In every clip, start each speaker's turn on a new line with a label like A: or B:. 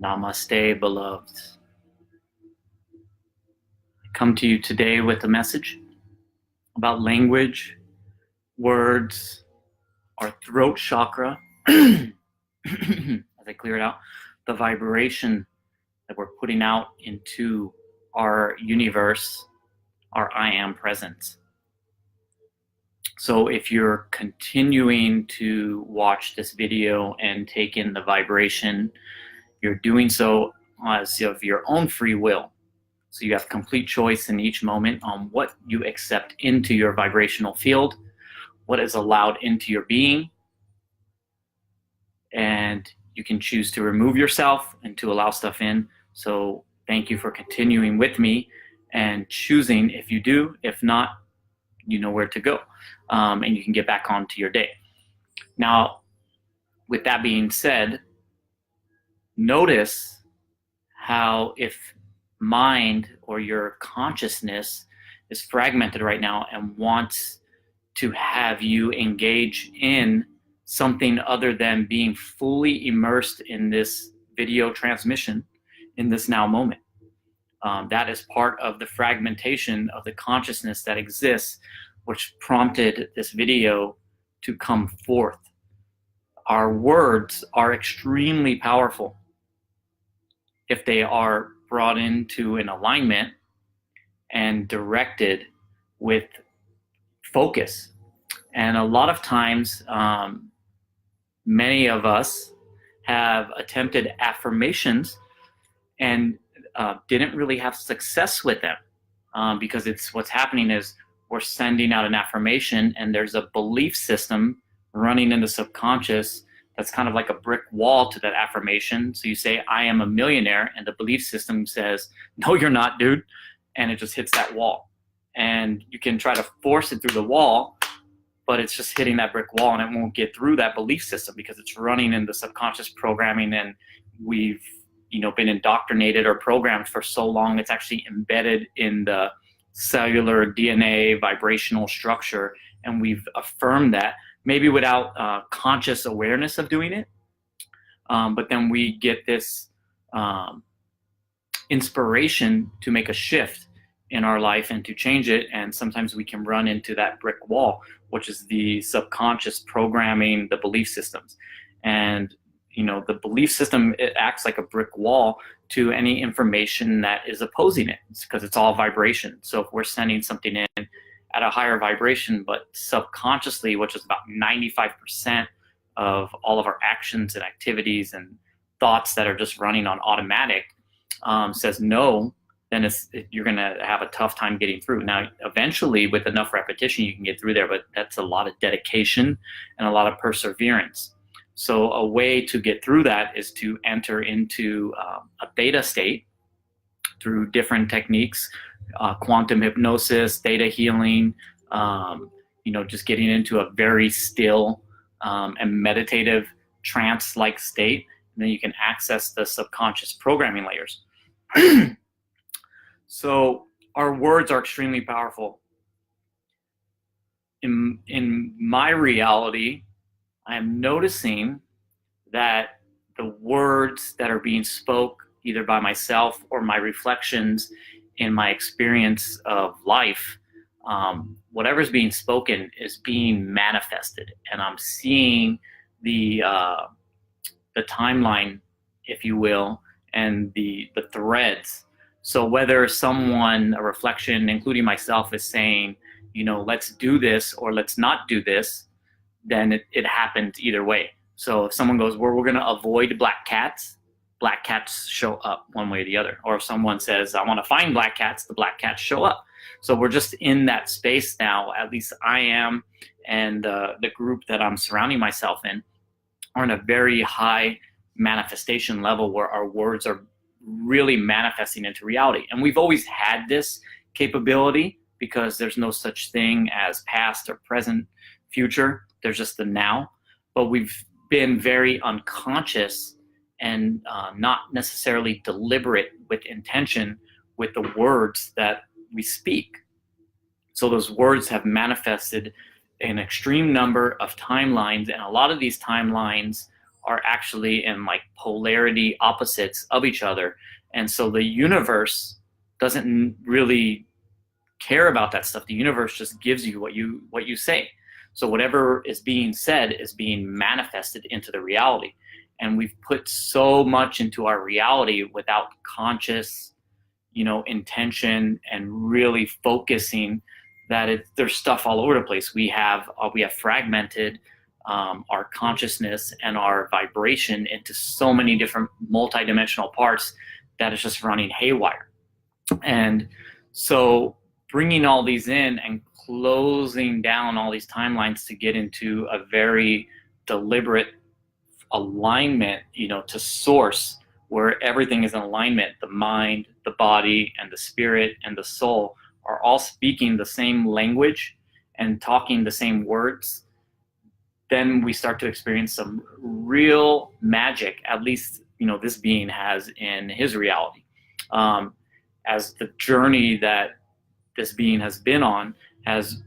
A: Namaste, beloved. I come to you today with a message about language, words, our throat chakra, as I clear it out, the vibration that we're putting out into our universe, our I am presence. So if you're continuing to watch this video and take in the vibration, you're doing so as of your own free will. So you have complete choice in each moment on what you accept into your vibrational field, what is allowed into your being, and you can choose to remove yourself and to allow stuff in. So thank you for continuing with me and choosing if you do. If not, you know where to go, and you can get back on to your day. Now, with that being said, notice how if mind or your consciousness is fragmented right now and wants to have you engage in something other than being fully immersed in this video transmission in this now moment. That is part of the fragmentation of the consciousness that exists, which prompted this video to come forth. Our words are extremely powerful if they are brought into an alignment and directed with focus. And a lot of times, many of us have attempted affirmations and didn't really have success with them, because it's what's happening is we're sending out an affirmation and there's a belief system running in the subconscious that's kind of like a brick wall to that affirmation. So you say, I am a millionaire, and the belief system says, no, you're not, dude. And it just hits that wall. And you can try to force it through the wall, but it's just hitting that brick wall and it won't get through that belief system because it's running in the subconscious programming, and we've been indoctrinated or programmed for so long, it's actually embedded in the cellular DNA vibrational structure, and we've affirmed that, maybe without conscious awareness of doing it, but then we get this inspiration to make a shift in our life and to change it, and sometimes we can run into that brick wall, which is the subconscious programming, the belief systems. And the belief system, it acts like a brick wall to any information that is opposing it, because it's all vibration. So if we're sending something in at a higher vibration, but subconsciously, which is about 95% of all of our actions and activities and thoughts that are just running on automatic, says no, then you're going to have a tough time getting through. Now, eventually, with enough repetition, you can get through there, but that's a lot of dedication and a lot of perseverance. So a way to get through that is to enter into a theta state through different techniques, quantum hypnosis, theta healing, just getting into a very still and meditative trance-like state. And then you can access the subconscious programming layers. So our words are extremely powerful. In my reality, I am noticing that the words that are being spoke either by myself or my reflections in my experience of life, whatever's being spoken is being manifested, and I'm seeing the timeline, if you will, and the threads. So whether a reflection, including myself, is saying, let's do this or let's not do this, then it happens either way. So if someone goes, we're going to avoid black cats show up one way or the other. Or if someone says, I want to find black cats, the black cats show up. So we're just in that space now, at least I am, and the group that I'm surrounding myself in are in a very high manifestation level where our words are really manifesting into reality. And we've always had this capability because there's no such thing as past or present, future. There's just the now, but we've been very unconscious and not necessarily deliberate with intention with the words that we speak. So those words have manifested an extreme number of timelines, and a lot of these timelines are actually in like polarity opposites of each other. And so the universe doesn't really care about that stuff. The universe just gives you what you say. So whatever is being said is being manifested into the reality. And we've put so much into our reality without conscious, intention and really focusing, that there's stuff all over the place. We have fragmented our consciousness and our vibration into so many different multidimensional parts that is just running haywire. And so bringing all these in and closing down all these timelines to get into a very deliberate alignment, to source, where everything is in alignment. The mind, the body, and the spirit and the soul are all speaking the same language and talking the same words. Then we start to experience some real magic, at least, this being has in his reality. As the journey that this being has been on has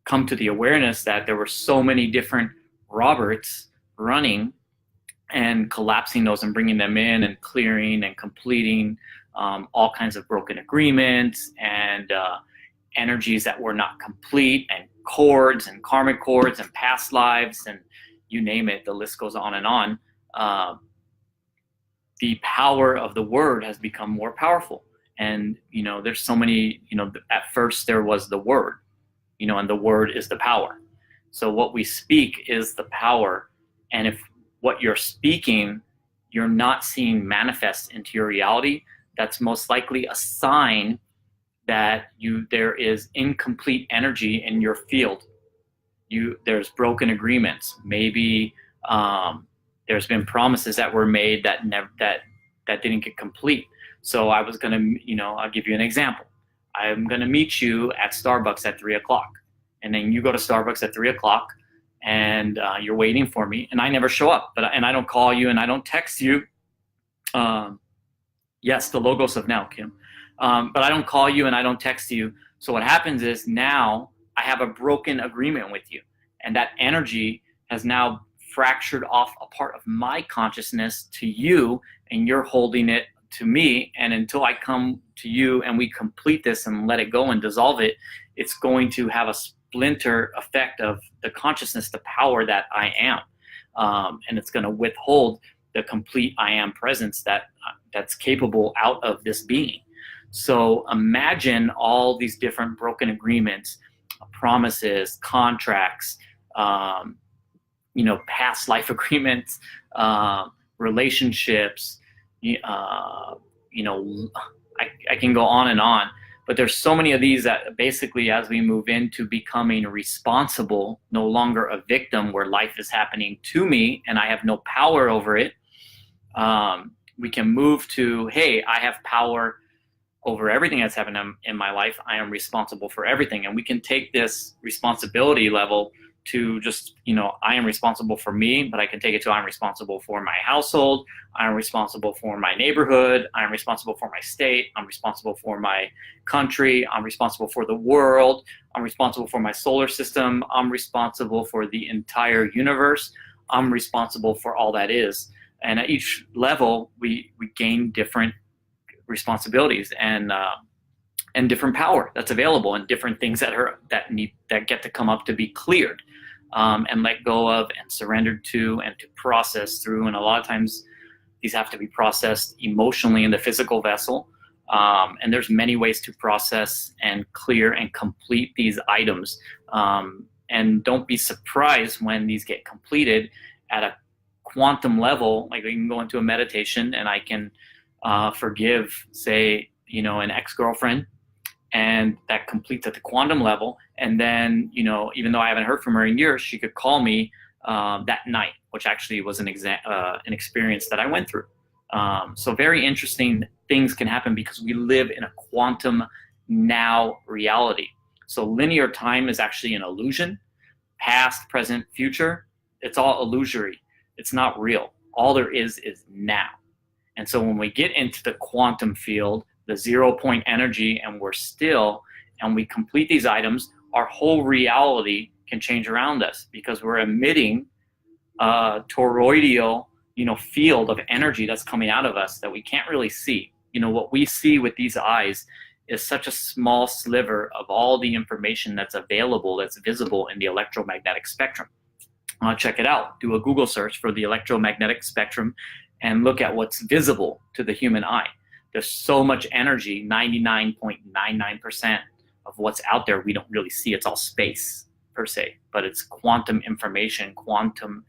A: come to the awareness that there were so many different Roberts running and collapsing those and bringing them in and clearing and completing all kinds of broken agreements and energies that were not complete, and cords and karmic cords and past lives, and you name it, the list goes on and on. The power of the word has become more powerful. And, there's so many, at first there was the word, and the word is the power. So what we speak is the power. And if what you're speaking, you're not seeing manifest into your reality, that's most likely a sign that there is incomplete energy in your field. There's broken agreements. Maybe there's been promises that were made that didn't get complete. So I was gonna, I'll give you an example. I'm gonna meet you at Starbucks at 3:00, and then you go to Starbucks at 3:00, and you're waiting for me, and I never show up. And I don't call you, and I don't text you. Yes, the logos of now, Kim. But I don't call you and I don't text you. So what happens is now I have a broken agreement with you, and that energy has now fractured off a part of my consciousness to you, and you're holding it to me. And until I come to you and we complete this and let it go and dissolve it, it's going to have a splinter effect of the consciousness, the power that I am. And it's going to withhold the complete I am presence that's capable out of this being. So imagine all these different broken agreements, promises, contracts, past life agreements, relationships, I can go on and on, but there's so many of these that basically, as we move into becoming responsible, no longer a victim where life is happening to me and I have no power over it, we can move to, hey, I have power over everything that's happened in my life. I am responsible for everything. And we can take this responsibility level to just, I am responsible for me, but I can take it to I'm responsible for my household. I'm responsible for my neighborhood. I'm responsible for my state. I'm responsible for my country. I'm responsible for the world. I'm responsible for my solar system. I'm responsible for the entire universe. I'm responsible for all that is. And at each level, we gain different responsibilities and different power that's available, and different things that get to come up to be cleared and let go of and surrendered to and to process through. And a lot of times these have to be processed emotionally in the physical vessel. And there's many ways to process and clear and complete these items. And don't be surprised when these get completed at a quantum level. Like, we can go into a meditation and I can forgive, say, an ex-girlfriend, and that completes at the quantum level. And then, even though I haven't heard from her in years, she could call me that night, which actually was an experience that I went through. So very interesting things can happen because we live in a quantum now reality. So linear time is actually an illusion. Past, present, future, it's all illusory. It's not real. All there is now. And so when we get into the quantum field, the 0 point energy, and we're still, and we complete these items, our whole reality can change around us because we're emitting toroidal, field of energy that's coming out of us that we can't really see. What we see with these eyes is such a small sliver of all the information that's available, that's visible in the electromagnetic spectrum. Check it out. Do a Google search for the electromagnetic spectrum and look at what's visible to the human eye. There's so much energy, 99.99% of what's out there we don't really see. It's all space per se, but it's quantum information, quantum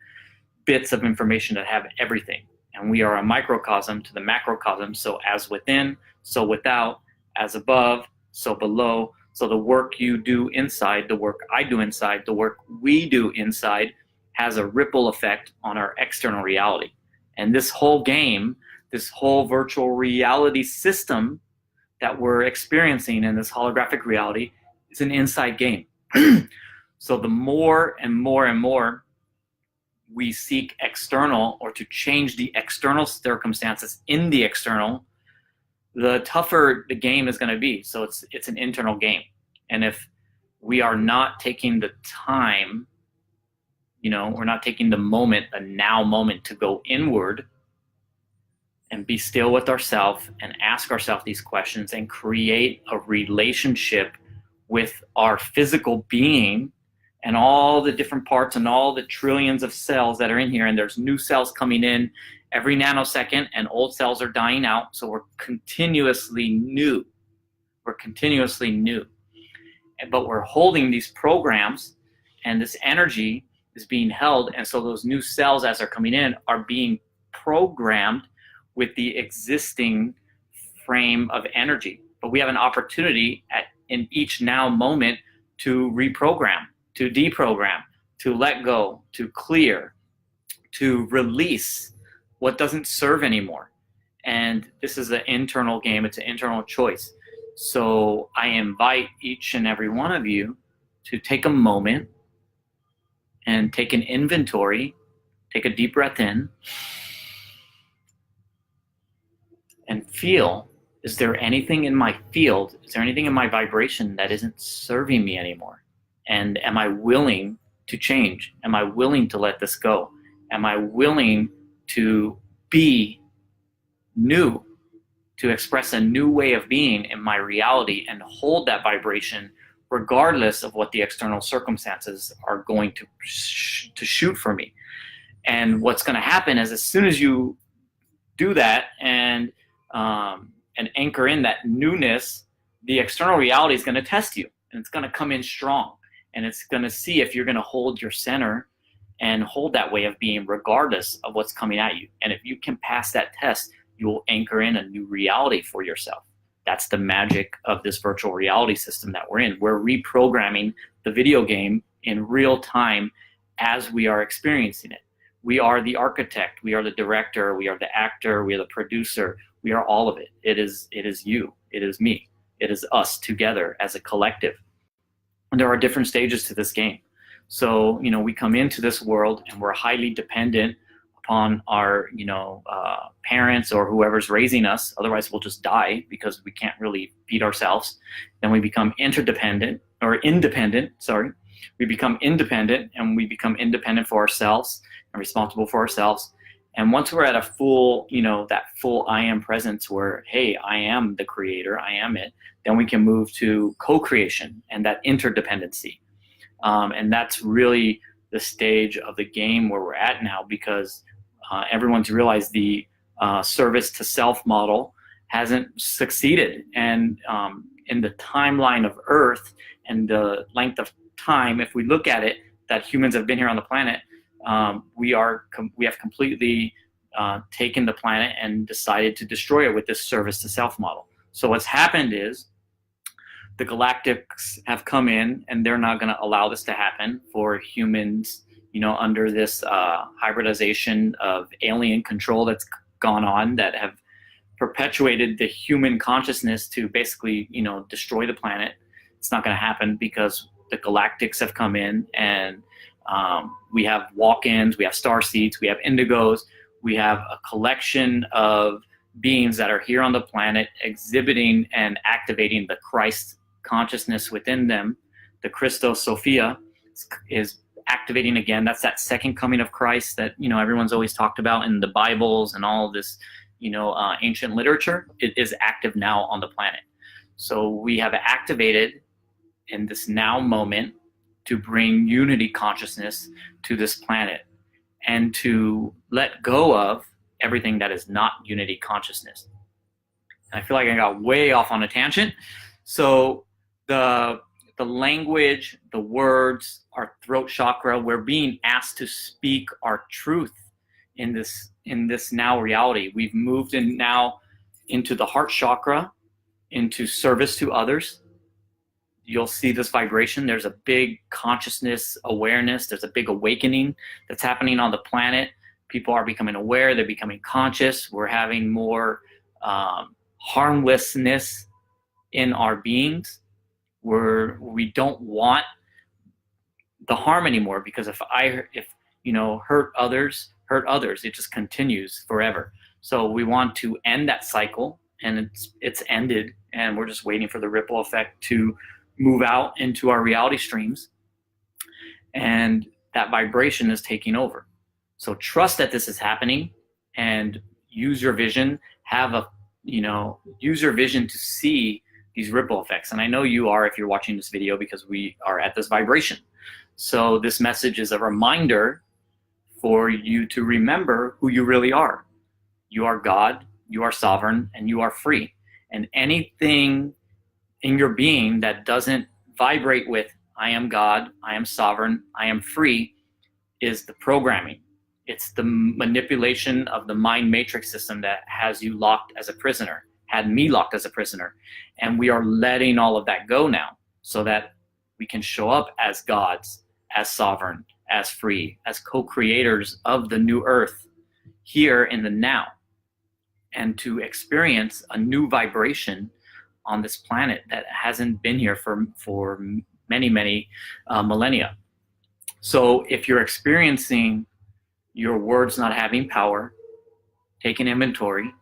A: bits of information that have everything. And we are a microcosm to the macrocosm. So as within, so without, as above, so below. So the work you do inside, the work I do inside, the work we do inside has a ripple effect on our external reality. And this whole game, this whole virtual reality system that we're experiencing in this holographic reality is an inside game. So the more and more and more we seek external, or to change the external circumstances in the external, the tougher the game is going to be. So it's an internal game. And if we are not taking the time, we're not taking the moment, the now moment, to go inward and be still with ourselves and ask ourselves these questions and create a relationship with our physical being and all the different parts and all the trillions of cells that are in here. And there's new cells coming in every nanosecond, and old cells are dying out. So we're continuously new. But we're holding these programs, and this energy is being held. And so those new cells, as they're coming in, are being programmed with the existing frame of energy. But we have an opportunity in each now moment to reprogram, to deprogram, to let go, to clear, to release what doesn't serve anymore. And this is an internal game. It's an internal choice. So I invite each and every one of you to take a moment and take an inventory, take a deep breath in, and feel, is there anything in my field, is there anything in my vibration that isn't serving me anymore? And am I willing to change? Am I willing to let this go? Am I willing to be new, to express a new way of being in my reality and hold that vibration regardless of what the external circumstances are going to shoot for me? And what's going to happen is, as soon as you do that and anchor in that newness, the external reality is going to test you, and it's going to come in strong, and it's going to see if you're going to hold your center and hold that way of being regardless of what's coming at you. And if you can pass that test, you will anchor in a new reality for yourself. That's the magic of this virtual reality system that we're in. We're reprogramming the video game in real time as we are experiencing it. We are the architect, we are the director, we are the actor, we are the producer, we are all of it. It is you, it is me, it is us together as a collective. And there are different stages to this game. So, we come into this world and we're highly dependent upon our, parents or whoever's raising us. Otherwise, we'll just die because we can't really feed ourselves. Then we become independent. We become independent, and we become independent for ourselves and responsible for ourselves. And once we're at a full, that full I am presence where, hey, I am the creator, I am it, then we can move to co-creation and that interdependency. And that's really the stage of the game where we're at now, because everyone's realized the service to self model hasn't succeeded. And in the timeline of Earth and the length of time, if we look at it, that humans have been here on the planet, we have completely taken the planet and decided to destroy it with this service to self model. So what's happened is the galactics have come in, and they're not going to allow this to happen for humans, under this hybridization of alien control that's gone on, that have perpetuated the human consciousness to basically, destroy the planet. It's not going to happen because the galactics have come in, and we have walk-ins, we have star seeds, we have indigos, we have a collection of beings that are here on the planet exhibiting and activating the Christ consciousness within them. The Christos Sophia is activating again. That's that second coming of Christ that, everyone's always talked about in the Bibles and all of this, ancient literature. It is active now on the planet. So we have activated in this now moment to bring unity consciousness to this planet and to let go of everything that is not unity consciousness. And I feel like I got way off on a tangent. So the language, the words, our throat chakra, we're being asked to speak our truth in this now reality. We've moved in now into the heart chakra, into service to others. You'll see this vibration. There's a big consciousness awareness. There's a big awakening that's happening on the planet. People are becoming aware. They're becoming conscious. We're having more harmlessness in our beings. We don't want the harm anymore, because if hurt others, it just continues forever. So we want to end that cycle, and it's ended, and we're just waiting for the ripple effect to move out into our reality streams, and that vibration is taking over. So trust that this is happening, and use your vision. Use your vision to see these ripple effects. And I know you are, if you're watching this video, because we are at this vibration. So this message is a reminder for you to remember who you really are. You are God, you are sovereign, and you are free. And anything in your being that doesn't vibrate with I am God, I am sovereign, I am free, is the programming. It's the manipulation of the mind matrix system that has you locked as a prisoner, had me locked as a prisoner. And we are letting all of that go now, so that we can show up as gods, as sovereign, as free, as co-creators of the new earth here in the now, and to experience a new vibration on this planet that hasn't been here for many, many millennia. So if you're experiencing your words not having power, take an inventory,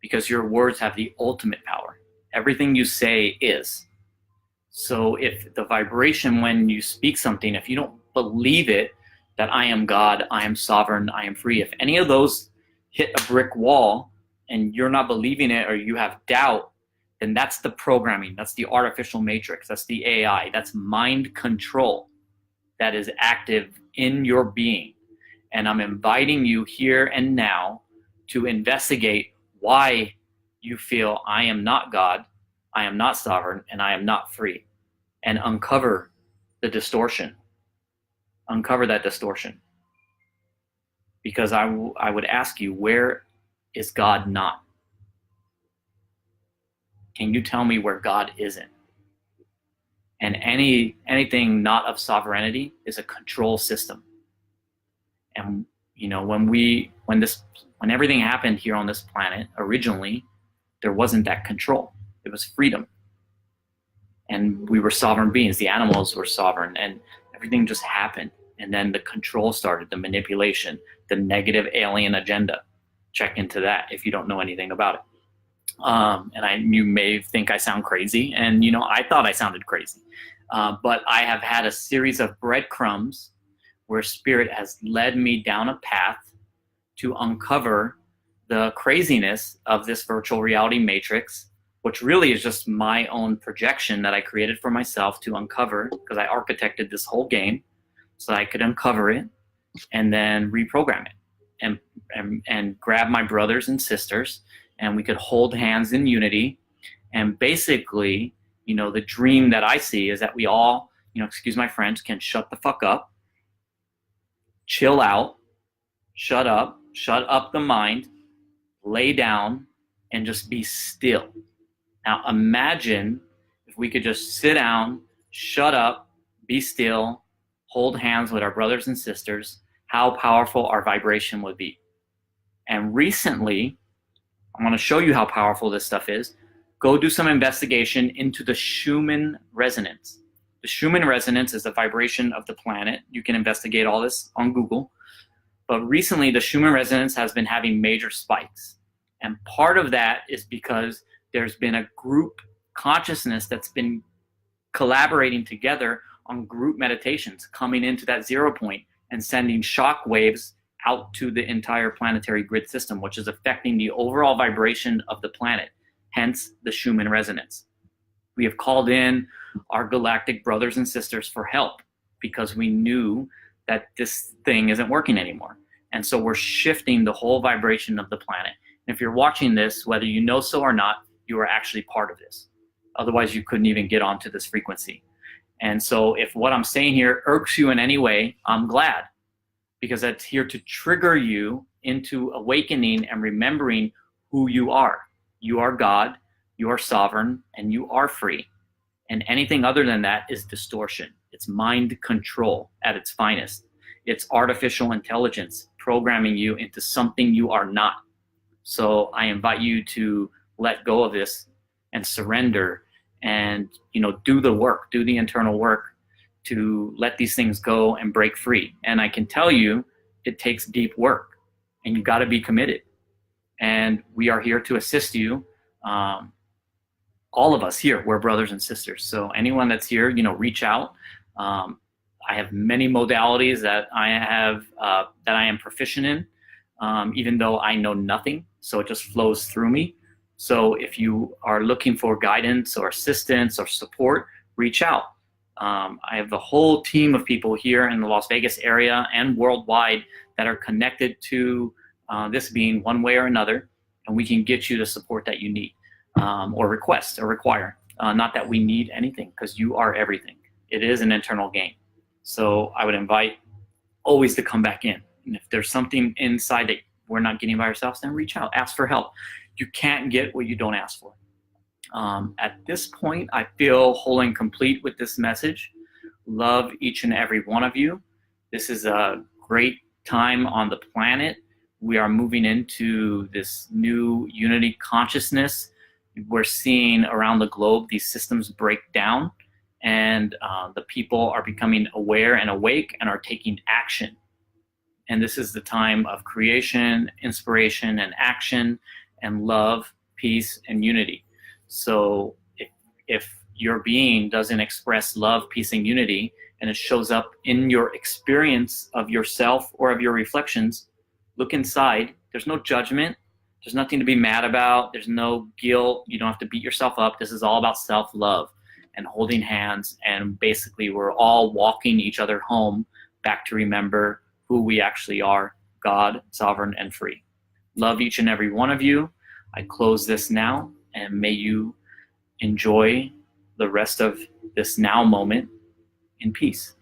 A: because your words have the ultimate power. Everything you say is. So if the vibration, when you speak something, if you don't believe it, that I am God, I am sovereign, I am free, if any of those hit a brick wall and you're not believing it, or you have doubt, then that's the programming. That's the artificial matrix. That's the AI. That's mind control that is active in your being. And I'm inviting you here and now to investigate why you feel I am not God, I am not sovereign, and I am not free, and uncover the distortion. Uncover that distortion. Because I would ask you, where is God not? Can you tell me where God isn't? And anything not of sovereignty is a control system. And when everything happened here on this planet, originally, there wasn't that control. It was freedom. And we were sovereign beings. The animals were sovereign, and everything just happened. And then the control started, the manipulation, the negative alien agenda. Check into that if you don't know anything about it. You may think I sound crazy, and I thought I sounded crazy. But I have had a series of breadcrumbs where Spirit has led me down a path to uncover the craziness of this virtual reality matrix, which really is just my own projection that I created for myself to uncover, because I architected this whole game so I could uncover it and then reprogram it and grab my brothers and sisters, and we could hold hands in unity. And basically, the dream that I see is that we all, excuse my French, can shut the fuck up, chill out, shut up the mind, lay down, and just be still. Now imagine if we could just sit down, shut up, be still, hold hands with our brothers and sisters, how powerful our vibration would be. And recently, I want to show you how powerful this stuff is. Go do some investigation into the Schumann resonance. The Schumann resonance is the vibration of the planet. You can investigate all this on Google. But recently, the Schumann resonance has been having major spikes. And part of that is because there's been a group consciousness that's been collaborating together on group meditations, coming into that 0 point and sending shock waves out to the entire planetary grid system, which is affecting the overall vibration of the planet, hence the Schumann resonance. We have called in our galactic brothers and sisters for help because we knew that this thing isn't working anymore. And so we're shifting the whole vibration of the planet. And if you're watching this, whether you know so or not, you are actually part of this. Otherwise, you couldn't even get onto this frequency. And so if what I'm saying here irks you in any way, I'm glad, because that's here to trigger you into awakening and remembering who you are. You are God, you are sovereign, and you are free. And anything other than that is distortion. It's mind control at its finest. It's artificial intelligence programming you into something you are not. So I invite you to let go of this and surrender and, do the work, do the internal work to let these things go and break free. And I can tell you, it takes deep work and you got to be committed. And we are here to assist you. All of us here, we're brothers and sisters. So anyone that's here, reach out. I have many modalities that I am proficient in, even though I know nothing. So it just flows through me. So if you are looking for guidance or assistance or support, reach out. I have a whole team of people here in the Las Vegas area and worldwide that are connected to this being one way or another, and we can get you the support that you need or request or require. Not that we need anything, because you are everything. It is an internal game. So I would invite always to come back in. And if there's something inside that we're not getting by ourselves, then reach out, ask for help. You can't get what you don't ask for. At this point, I feel whole and complete with this message. Love each and every one of you. This is a great time on the planet. We are moving into this new unity consciousness. We're seeing around the globe these systems break down, and the people are becoming aware and awake and are taking action. And this is the time of creation, inspiration, and action, and love, peace, and unity. So if your being doesn't express love, peace, and unity, and it shows up in your experience of yourself or of your reflections, look inside. There's no judgment. There's nothing to be mad about. There's no guilt. You don't have to beat yourself up. This is all about self-love and holding hands. And basically, we're all walking each other home back to remember who we actually are: God, sovereign, and free. Love each and every one of you. I close this now, and may you enjoy the rest of this now moment in peace.